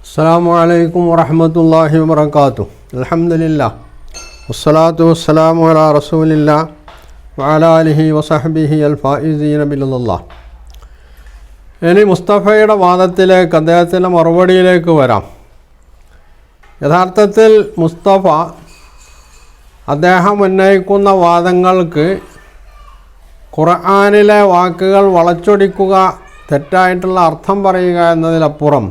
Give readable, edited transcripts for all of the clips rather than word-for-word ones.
അസ്സലാമു അലൈക്കും വറഹ്മത്തുള്ളാഹി വബറകാതുഹു. അൽഹംദുലില്ലാഹ് വസ്സലാത്തു വസ്സലാമു അലാ റസൂലില്ലാഹ് വഅലാ ആലിഹി വസഹ്ബിഹി അൽ ഫായിസീന ബില്ലാഹ്. ഇനി മുസ്തഫയുടെ വാദത്തിലേക്ക്, അദ്ദേഹത്തിൻ്റെ മറുപടിയിലേക്ക് വരാം. യഥാർത്ഥത്തിൽ മുസ്തഫ അദ്ദേഹം ഉന്നയിക്കുന്ന വാദങ്ങൾക്ക് ഖുർആനിലെ വാക്കുകൾ വളച്ചൊടിക്കുക, തെറ്റായിട്ടുള്ള അർത്ഥം പറയുക എന്നതിലപ്പുറം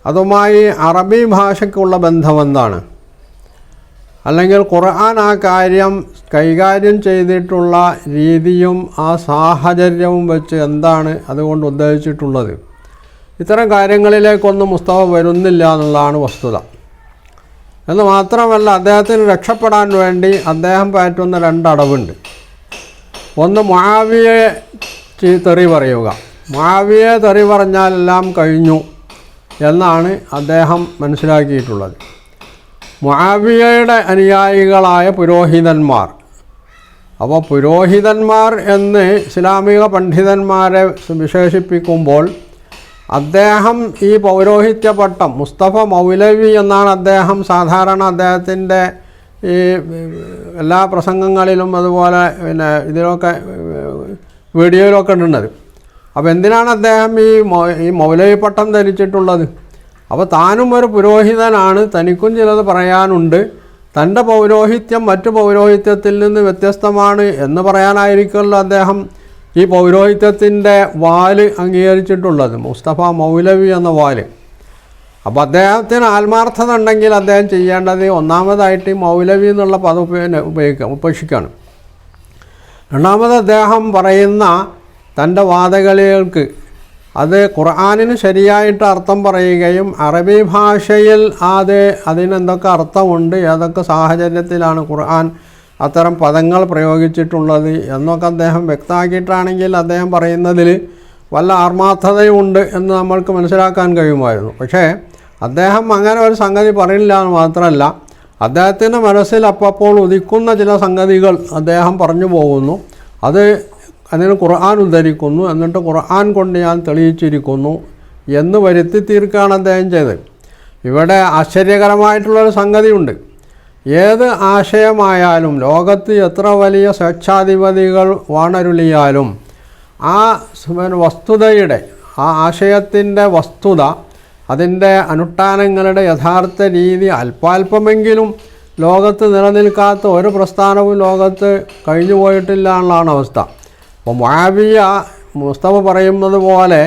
അതുമായി അറബി ഭാഷയ്ക്കുള്ള ബന്ധമെന്താണ്, അല്ലെങ്കിൽ ഖുർആൻ ആ കാര്യം കൈകാര്യം ചെയ്തിട്ടുള്ള രീതിയും ആ സാഹചര്യവും വെച്ച് എന്താണ് അതുകൊണ്ട് ഉദ്ദേശിച്ചിട്ടുള്ളത്, ഇത്തരം കാര്യങ്ങളിലേക്കൊന്നും മുസ്തഫ വരുന്നില്ല എന്നുള്ളതാണ് വസ്തുത. എന്ന് മാത്രമല്ല, അദ്ദേഹത്തിന് രക്ഷപ്പെടാൻ വേണ്ടി അദ്ദേഹം പറ്റുന്ന രണ്ടടവുണ്ട്. ഒന്ന്, മുആവിയെ തെറി പറയുക. മുആവിയെ തെറി പറഞ്ഞാൽ എല്ലാം കഴിഞ്ഞു എന്നാണ് അദ്ദേഹം മനസ്സിലാക്കിയിട്ടുള്ളത്. മുആവിയയുടെ അനുയായികളായ പുരോഹിതന്മാർ, അപ്പോൾ പുരോഹിതന്മാർ എന്ന് ഇസ്ലാമിക പണ്ഡിതന്മാരെ വിശേഷിപ്പിക്കുമ്പോൾ അദ്ദേഹം ഈ പൗരോഹിത്യ പട്ടം, മുസ്തഫ മൗലവി എന്നാണ് അദ്ദേഹം സാധാരണ അദ്ദേഹത്തിൻ്റെ ഈ എല്ലാ പ്രസംഗങ്ങളിലും അതുപോലെ ഇതിലൊക്കെ വീഡിയോയിലൊക്കെ ഇടുന്നത്. അപ്പോൾ എന്തിനാണ് അദ്ദേഹം ഈ മൗലവി പട്ടം ധരിച്ചിട്ടുള്ളത്? അപ്പോൾ താനും ഒരു പുരോഹിതനാണ്, തനിക്കും ചിലത് പറയാനുണ്ട്, തൻ്റെ പൗരോഹിത്യം മറ്റു പൗരോഹിത്യത്തിൽ നിന്ന് വ്യത്യസ്തമാണ് എന്ന് പറയാനായിരിക്കുമല്ലോ അദ്ദേഹം ഈ പൗരോഹിത്യത്തിൻ്റെ വാല് അംഗീകരിച്ചിട്ടുള്ളത്, മുസ്തഫ മൗലവി എന്ന വാല്. അപ്പോൾ അദ്ദേഹത്തിന് ആത്മാർത്ഥത ഉണ്ടെങ്കിൽ അദ്ദേഹം ചെയ്യേണ്ടത് ഒന്നാമതായിട്ട് മൗലവി എന്നുള്ള പദം ഉപേക്ഷിക്കുകയാണ്. രണ്ടാമത് അദ്ദേഹം പറയുന്ന തൻ്റെ വാദഗളികൾക്ക് അത് ഖുർആനിന് ശരിയായിട്ട് അർത്ഥം പറയുകയും അറബി ഭാഷയിൽ അതിനെന്തൊക്കെ അർത്ഥമുണ്ട്, ഏതൊക്കെ സാഹചര്യത്തിലാണ് ഖുർആൻ അത്തരം പദങ്ങൾ പ്രയോഗിച്ചിട്ടുള്ളത് എന്നൊക്കെ അദ്ദേഹം വ്യക്തമാക്കിയിട്ടാണെങ്കിൽ അദ്ദേഹം പറയുന്നതിൽ വല്ല ആത്മാർത്ഥതയുമുണ്ട് എന്ന് നമ്മൾക്ക് മനസ്സിലാക്കാൻ കഴിയുമായിരുന്നു. പക്ഷേ അദ്ദേഹം അങ്ങനെ ഒരു സംഗതി പറയില്ല എന്ന് മാത്രമല്ല, അദ്ദേഹത്തിൻ്റെ മനസ്സിൽ അപ്പോൾ ഉദിക്കുന്ന ചില സംഗതികൾ അദ്ദേഹം പറഞ്ഞു പോകുന്നു. അതിന് ഖുർആൻ ഉദ്ധരിക്കുന്നു, എന്നിട്ട് ഖുർആൻ കൊണ്ട് ഞാൻ തെളിയിച്ചിരിക്കുന്നു എന്ന് വരുത്തി തീർക്കുകയാണ് അദ്ദേഹം ചെയ്തത്. ഇവിടെ ആശ്ചര്യകരമായിട്ടുള്ളൊരു സംഗതിയുണ്ട്. ഏത് ആശയമായാലും ലോകത്ത് എത്ര വലിയ സ്വേച്ഛാധിപതികൾ വാണരുളിയാലും ആ വസ്തുതയുടെ, ആ ആശയത്തിൻ്റെ വസ്തുത, അതിൻ്റെ അനുഷ്ഠാനങ്ങളുടെ യഥാർത്ഥ രീതി അല്പാൽപമെങ്കിലും ലോകത്ത് നിലനിൽക്കാത്ത ഒരു പ്രസ്ഥാനവും ലോകത്ത് കഴിഞ്ഞു പോയിട്ടില്ല എന്നുള്ളതാണ് അവസ്ഥ. അപ്പോൾ മുആവിയ മുസ്തഫ പറയുന്നത് പോലെ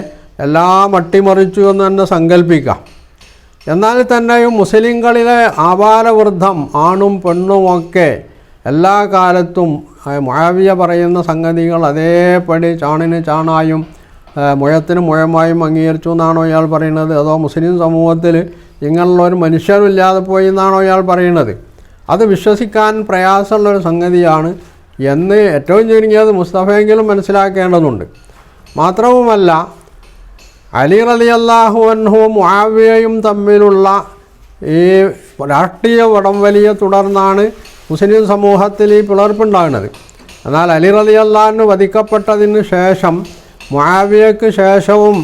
എല്ലാം അട്ടിമറിച്ചു എന്ന് തന്നെ സങ്കല്പിക്കാം. എന്നാൽ തന്നെയും മുസ്ലിങ്ങളിലെ ആബാലവൃദ്ധം ആണും പെണ്ണുമൊക്കെ എല്ലാ കാലത്തും മുആവിയ പറയുന്ന സംഗതികൾ അതേപടി ചാണിന് ചാണായും മുഴത്തിന് മുഴമായും അംഗീകരിച്ചു എന്നാണോ ഇയാൾ പറയുന്നത്? അതോ മുസ്ലിം സമൂഹത്തിൽ ഇങ്ങനെയുള്ളൊരു മനുഷ്യരില്ലാതെ പോയി എന്നാണോ ഇയാൾ പറയുന്നത്? അത് വിശ്വസിക്കാൻ പ്രയാസമുള്ളൊരു സംഗതിയാണ് എന്ന് ഏറ്റവും ചുരുങ്ങിയത് മുസ്തഫയെങ്കിലും മനസ്സിലാക്കേണ്ടതുണ്ട്. മാത്രവുമല്ല, അലി റളിയല്ലാഹു അൻഹുവും മുആവിയയും തമ്മിലുള്ള ഈ രാഷ്ട്രീയ വടംവലിയെ തുടർന്നാണ് മുസ്ലിം സമൂഹത്തിൽ ഈ പിളർപ്പുണ്ടാകുന്നത്. എന്നാൽ അലി റളിയല്ലാഹു അൻഹു വധിക്കപ്പെട്ടതിന് ശേഷം മുആവിയയ്ക്ക് ശേഷവും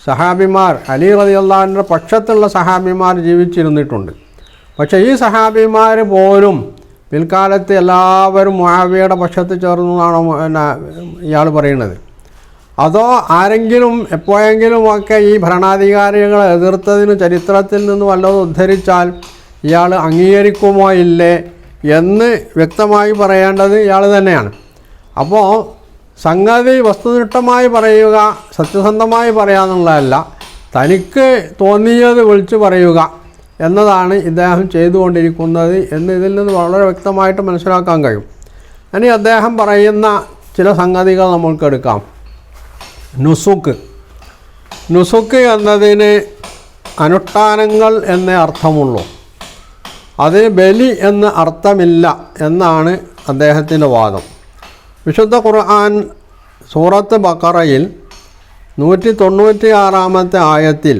സഹാബിമാർ, അലി റളിയല്ലാഹു അൻഹുവിൻ്റെ പക്ഷത്തുള്ള സഹാബിമാർ ജീവിച്ചിരുന്നിട്ടുണ്ട്. പക്ഷേ ഈ സഹാബിമാർ പോലും പിൽക്കാലത്ത് എല്ലാവരും മുആവിയയുടെ പക്ഷത്ത് ചേർന്നു എന്നാണ് ഇയാൾ പറയുന്നത്. അതോ ആരെങ്കിലും എപ്പോഴെങ്കിലുമൊക്കെ ഈ ഭരണാധികാരികളെ എതിർത്തതിന് ചരിത്രത്തിൽ നിന്ന് വല്ലതും ഉദ്ധരിച്ചാൽ ഇയാൾ അംഗീകരിക്കുമോ ഇല്ലേ എന്ന് വ്യക്തമായി പറയേണ്ടത് ഇയാൾ തന്നെയാണ്. അപ്പോൾ സംഗതി വസ്തുനിഷ്ഠമായി പറയുക, സത്യസന്ധമായി പറയാന്നുള്ളതല്ല, തനിക്ക് തോന്നിയത് വിളിച്ചു പറയുക എന്നതാണ് ഇദ്ദേഹം ചെയ്തുകൊണ്ടിരിക്കുന്നത് എന്ന് ഇതിൽ നിന്ന് വളരെ വ്യക്തമായിട്ട് മനസ്സിലാക്കാൻ കഴിയും. ഇനി അദ്ദേഹം പറയുന്ന ചില സംഗതികൾ നമ്മൾക്കെടുക്കാം. നുസുക്ക് എന്നതിന് അനുഷ്ഠാനങ്ങൾ എന്നേ അർത്ഥമുള്ളൂ, അതിന് ബലി എന്ന് അർത്ഥമില്ല എന്നാണ് അദ്ദേഹത്തിൻ്റെ വാദം. വിശുദ്ധ ഖുർആൻ സൂറത്ത് ബഖറയിൽ 196-ാമത്തെ ആയത്തിൽ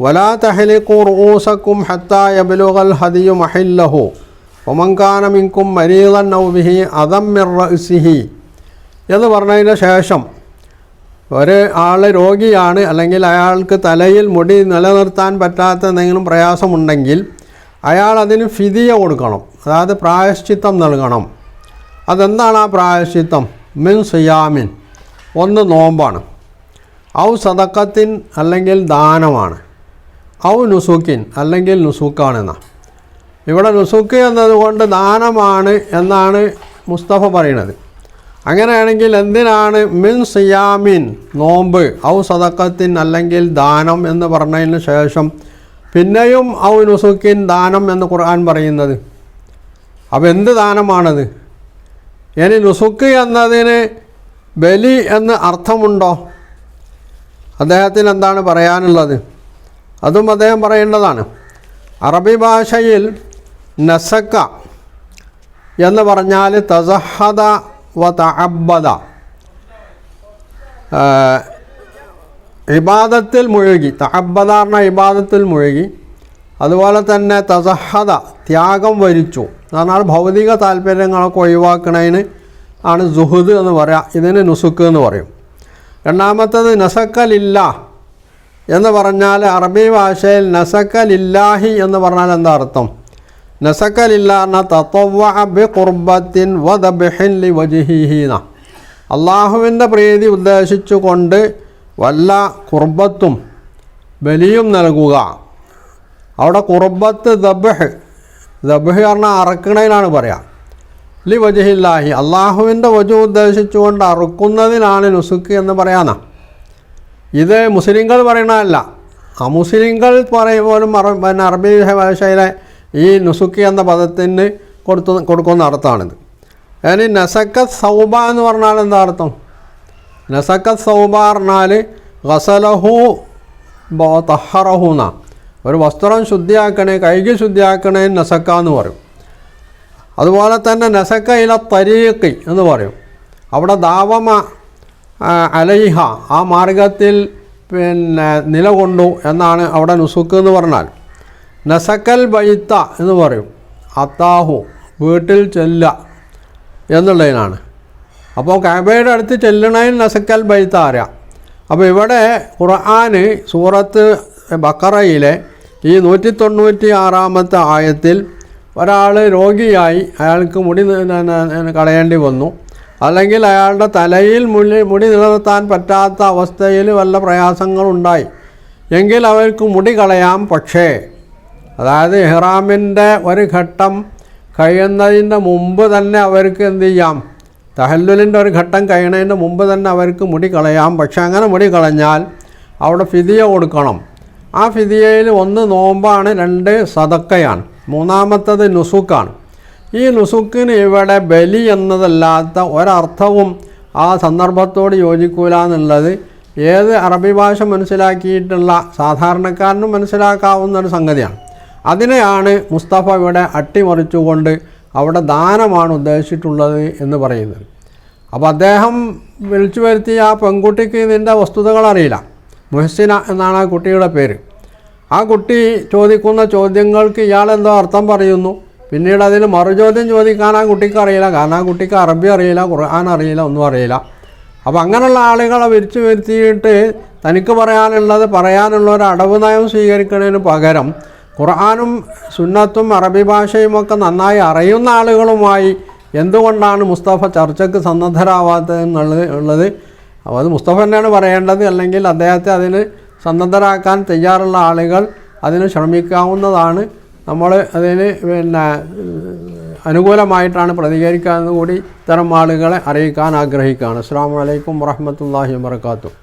വലാ തഹ്ലിഖൂ റൂസക്കും ഹത്താ യബ്ലുഗൽ ഹദിയു മഹില്ലഹു വമൻ കാന മിൻകും മരീദൻ ഔ ബിഹി അദം മിർ റഅ്സിഹി എന്ന് പറഞ്ഞതിന് ശേഷം ഒരു ആൾ രോഗിയാണ്, അല്ലെങ്കിൽ അയാൾക്ക് തലയിൽ മുടി നിലനിർത്താൻ പറ്റാത്ത എന്തെങ്കിലും പ്രയാസമുണ്ടെങ്കിൽ അയാൾ അതിന് ഫിദിയ കൊടുക്കണം, അതായത് പ്രായശ്ചിത്തം നൽകണം. അതെന്താണ് ആ പ്രായശ്ചിത്തം? മിൻ സിയാമിൻ, ഒന്ന് നോമ്പാണ്, ഔ സദക്കത്തിൻ അല്ലെങ്കിൽ ദാനമാണ്, ഔ നുസുക്കിൻ അല്ലെങ്കിൽ നുസുക്കാണെന്നാണ്. ഇവിടെ നുസുക്ക് എന്നതുകൊണ്ട് ദാനമാണ് എന്നാണ് മുസ്തഫ പറയുന്നത്. അങ്ങനെയാണെങ്കിൽ എന്തിനാണ് മിൻ സിയാമിൻ നോമ്പ്, ഔ സദക്കത്തിൻ അല്ലെങ്കിൽ ദാനം എന്ന് പറഞ്ഞതിന് ശേഷം പിന്നെയും ഔ നുസുക്കിൻ ദാനം എന്ന് ഖുർആൻ പറയുന്നത്? അപ്പോൾ എന്ത് ദാനമാണത്? ഇനി നുസുക്ക് എന്നതിന് ബലി എന്ന് അർത്ഥമുണ്ടോ? അദ്ദേഹത്തിന് എന്താണ് പറയാനുള്ളത്? അതും അദ്ദേഹം പറയേണ്ടതാണ്. അറബി ഭാഷയിൽ നസക്ക എന്ന് പറഞ്ഞാൽ തസഹദ വ തഅബ്ബദ, ഇബാദത്തിൽ മുഴുകി. തഅബ്ബദ പറഞ്ഞാൽ ഇബാദത്തിൽ മുഴുകി. അതുപോലെ തന്നെ തസഹദ ത്യാഗം വരിച്ചു എന്ന് പറഞ്ഞാൽ ഭൗതിക താല്പര്യങ്ങളൊക്കെ ഒഴിവാക്കണതിന് ആണ് സുഹുദ് എന്ന് പറയാം. ഇതിന് നുസുക്ക് എന്ന് പറയും. രണ്ടാമത്തത് നസക്കലില്ല എന്ന് പറഞ്ഞാൽ അറബി ഭാഷയിൽ നസക്കലില്ലാഹി എന്ന് പറഞ്ഞാൽ എന്താ അർത്ഥം? നസക്കലില്ല എന്ന തത്വ ബി ഖുർബത്തിൻ വ ദബ്ഹിൻ ലി വജ്ഹിഹിന, അള്ളാഹുവിൻ്റെ പ്രീതി ഉദ്ദേശിച്ചുകൊണ്ട് വല്ല ഖുർബത്തും ബലിയും നൽകുക. അവിടെ ഖുർബത്ത് ദബ്ഹ് പറഞ്ഞാൽ അറക്കണതിനാണ് പറയാം. ലി വജ്ഹില്ലാഹി, അള്ളാഹുവിൻ്റെ വജു ഉദ്ദേശിച്ചുകൊണ്ട് അറുക്കുന്നതിനാണ് നുസുക്ക് എന്ന് പറയാനാ. ഇത് മുസ്ലിങ്ങൾ പറയണതല്ല. അമുസ്ലിങ്ങൾ പോലും അറബി ഭാഷയിലെ ഈ നുസുക്ക് എന്ന പദത്തിന് കൊടുക്കുന്ന അർത്ഥമാണിത്. ഇനി നസക്കത്ത് സൗബ എന്ന് പറഞ്ഞാൽ എന്താ അർത്ഥം? നസക്കത്ത് സൗബ പറഞ്ഞാൽ ഗസലഹു തഹറഹു എന്നാ. ഒരു വസ്ത്രം ശുദ്ധിയാക്കണേ, കൈകി ശുദ്ധിയാക്കണേ നസക്ക എന്ന് പറയും. അതുപോലെ തന്നെ നസക്ക ഇല തരീഖി എന്ന് പറയും. അവിടെ ദാവമ അലൈഹ, ആ മാർഗത്തിൽ നിലകൊണ്ടു എന്നാണ് അവിടെ നുസുക്ക് എന്ന് പറഞ്ഞാൽ. നസക്കൽ ബൈത്ത എന്ന് പറയും. അത്താഹു, വീട്ടിൽ ചെല്ല എന്നുള്ളതിനാണ്. അപ്പോൾ കഅബയുടെ അടുത്ത് ചെല്ലണതിൽ നസക്കൽ ബൈത്ത അറിയാം. അപ്പോൾ ഇവിടെ ഖുർആൻ സൂറത്ത് ബഖറയിലെ ഈ 196 ആയത്തിൽ ഒരാൾ രോഗിയായി, അയാൾക്ക് മുടി കളയേണ്ടി വന്നു, അല്ലെങ്കിൽ അയാളുടെ തലയിൽ മുടി നിലനിർത്താൻ പറ്റാത്ത അവസ്ഥയിൽ വല്ല പ്രയാസങ്ങളുണ്ടായി എങ്കിൽ അവർക്ക് മുടി കളയാം. പക്ഷേ അതായത് ഇഹ്റാമിൻ്റെ ഒരു ഘട്ടം കഴിയുന്നതിൻ്റെ മുമ്പ് തന്നെ അവർക്ക് എന്ത് ചെയ്യാം? തഹല്ലുലിൻ്റെ ഒരു ഘട്ടം കഴിയുന്നതിൻ്റെ മുമ്പ് തന്നെ അവർക്ക് മുടി കളയാം. പക്ഷേ അങ്ങനെ മുടി കളഞ്ഞാൽ അവിടെ ഫിദിയ കൊടുക്കണം. ആ ഫിദിയയിൽ ഒന്ന് നോമ്പാണ്, 2 സദക്കയാണ്, മൂന്നാമത്തത് നുസുക്കാണ്. ഈ നുസുക്കിന് ഇവിടെ ബലി എന്നതല്ലാത്ത ഒരർത്ഥവും ആ സന്ദർഭത്തോട് യോജിക്കൂല എന്നുള്ളത് ഏത് അറബി ഭാഷ മനസ്സിലാക്കിയിട്ടുള്ള സാധാരണക്കാരനും മനസ്സിലാക്കാവുന്ന ഒരു സംഗതിയാണ്. അതിനെയാണ് മുസ്തഫ ഇവിടെ അട്ടിമറിച്ചുകൊണ്ട് അവിടെ ദാനമാണ് ഉദ്ദേശിച്ചിട്ടുള്ളത് എന്ന് പറയുന്നത്. അപ്പോൾ അദ്ദേഹം വിളിച്ചു വരുത്തിയ ആ പെൺകുട്ടിക്ക് ഇതിൻ്റെ വസ്തുതകൾ അറിയില്ല. മുഹ്സിന എന്നാണ് ആ കുട്ടിയുടെ പേര്. ആ കുട്ടി ചോദിക്കുന്ന ചോദ്യങ്ങൾക്ക് ഇയാളെന്തോ അർത്ഥം പറയുന്നു. പിന്നീട് അതിന് മറുചോദ്യം ചോദിക്കാൻ ആ കുട്ടിക്ക് അറിയില്ല. കാരണം ആ കുട്ടിക്ക് അറബി അറിയില്ല, ഖുർആൻ അറിയില്ല, ഒന്നും അറിയില്ല. അപ്പോൾ അങ്ങനെയുള്ള ആളുകളെ വിളിച്ചു വരുത്തിയിട്ട് തനിക്ക് പറയാനുള്ള ഒരു അടവ് നയം സ്വീകരിക്കുന്നതിന് പകരം ഖുർആനും സുന്നത്തും അറബി ഭാഷയുമൊക്കെ നന്നായി അറിയുന്ന ആളുകളുമായി എന്തുകൊണ്ടാണ് മുസ്തഫ ചർച്ചയ്ക്ക് സന്നദ്ധരാവാത്തത് ഉള്ളത് അപ്പോൾ അത് മുസ്തഫ തന്നെയാണ് പറയേണ്ടത്. അല്ലെങ്കിൽ അദ്ദേഹത്തെ അതിന് സന്നദ്ധരാക്കാൻ തയ്യാറുള്ള ആളുകൾ അതിന് ശ്രമിക്കാവുന്നതാണ്. നമ്മൾ അതിന് അനുകൂലമായിട്ടാണ് പ്രതികരിക്കുക എന്ന് കൂടി ഇത്തരം ആളുകളെ അറിയിക്കാൻ ആഗ്രഹിക്കുകയാണ്. അസ്സലാമു അലൈക്കും വറഹ്മത്തുള്ളാഹി വബറകാതുഹു.